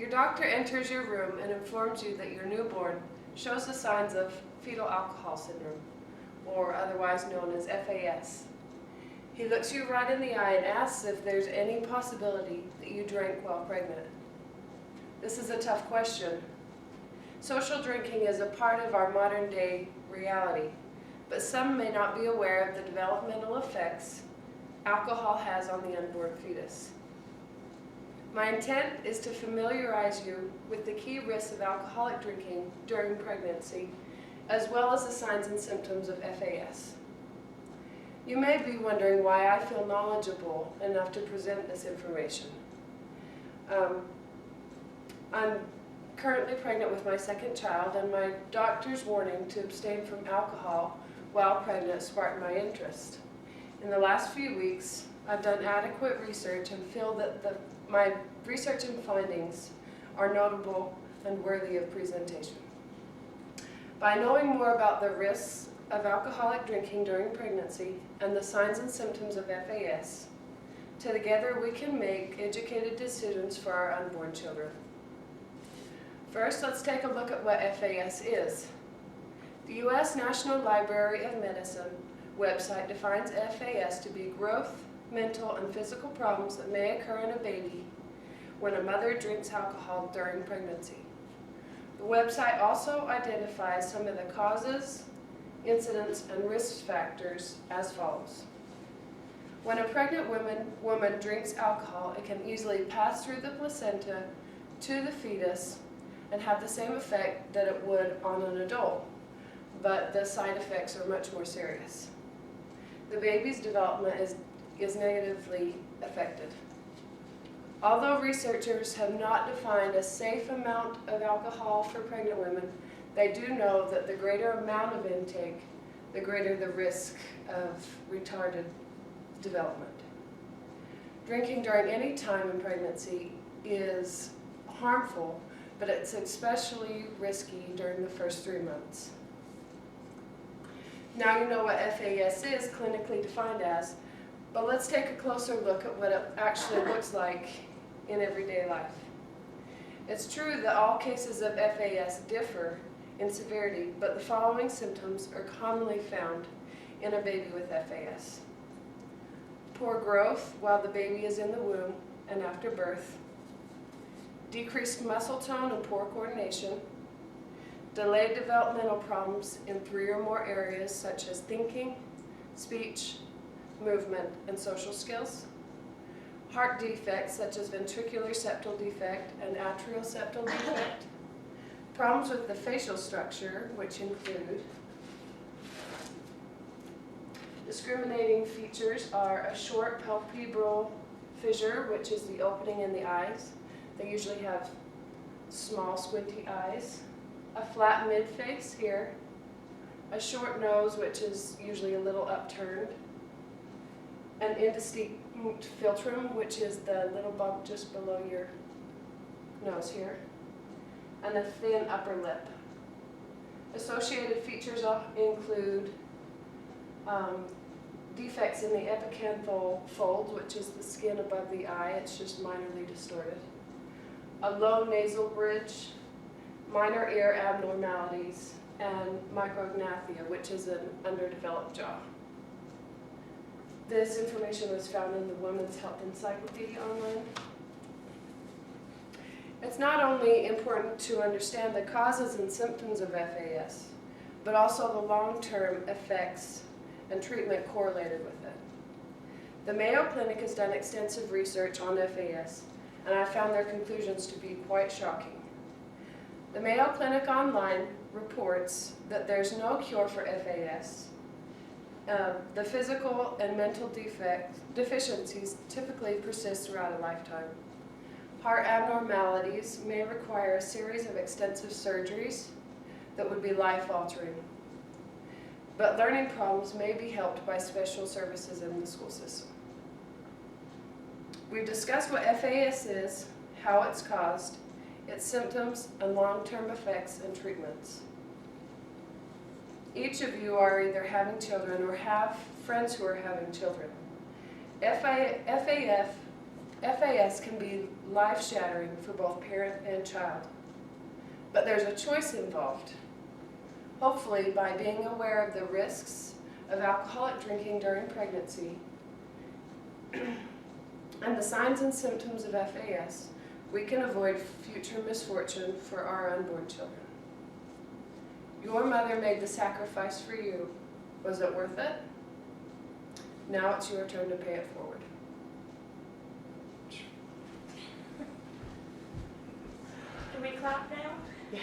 Your doctor enters your room and informs you that your newborn shows the signs of fetal alcohol syndrome, or otherwise known as FAS. He looks you right in the eye and asks if there's any possibility that you drank while pregnant. This is a tough question. Social drinking is a part of our modern day reality, but some may not be aware of the developmental effects alcohol has on the unborn fetus. My intent is to familiarize you with the key risks of alcoholic drinking during pregnancy, as well as the signs and symptoms of FAS. You may be wondering why I feel knowledgeable enough to present this information. I'm currently pregnant with my second child, and my doctor's warning to abstain from alcohol while pregnant sparked my interest. In the last few weeks, I've done adequate research and feel that my research and findings are notable and worthy of presentation. By knowing more about the risks of alcoholic drinking during pregnancy and the signs and symptoms of FAS, together we can make educated decisions for our unborn children. First, let's take a look at what FAS is. The U.S. National Library of Medicine website defines FAS to be growth, mental, and physical problems that may occur in a baby when a mother drinks alcohol during pregnancy. The website also identifies some of the causes, incidents, and risk factors as follows. When a pregnant woman drinks alcohol, it can easily pass through the placenta to the fetus and have the same effect that it would on an adult, but the side effects are much more serious. The baby's development is negatively affected. Although researchers have not defined a safe amount of alcohol for pregnant women, they do know that the greater amount of intake, the greater the risk of retarded development. Drinking during any time in pregnancy is harmful, but it's especially risky during the first 3 months. Now you know what FAS is clinically defined as, but let's take a closer look at what it actually looks like in everyday life. It's true that all cases of FAS differ in severity, but the following symptoms are commonly found in a baby with FAS. Poor growth while the baby is in the womb and after birth, decreased muscle tone and poor coordination, delayed developmental problems in 3 or more areas such as thinking, speech, movement, and social skills, heart defects such as ventricular septal defect and atrial septal defect, problems with the facial structure, which include discriminating features are a short palpebral fissure, which is the opening in the eyes. They usually have small, squinty eyes, a flat midface here, a short nose, which is usually a little upturned, an indistinct philtrum, which is the little bump just below your nose here, and a thin upper lip. Associated features include defects in the epicanthal fold, which is the skin above the eye. It's just minorly distorted. A low nasal bridge, minor ear abnormalities, and micrognathia, which is an underdeveloped jaw. This information was found in the Women's Health Encyclopedia online. It's not only important to understand the causes and symptoms of FAS, but also the long-term effects and treatment correlated with it. The Mayo Clinic has done extensive research on FAS, and I found their conclusions to be quite shocking. The Mayo Clinic online reports that there's no cure for FAS. The physical and mental deficiencies typically persist throughout a lifetime. Heart abnormalities may require a series of extensive surgeries that would be life-altering. But learning problems may be helped by special services in the school system. We've discussed what FAS is, how it's caused, its symptoms, and long-term effects and treatments. Each of you are either having children or have friends who are having children. FAS FAS can be life-shattering for both parent and child, but there's a choice involved. Hopefully, by being aware of the risks of alcoholic drinking during pregnancy and the signs and symptoms of FAS, we can avoid future misfortune for our unborn children. Your mother made the sacrifice for you. Was it worth it? Now it's your turn to pay it forward. Can we clap now? Yeah.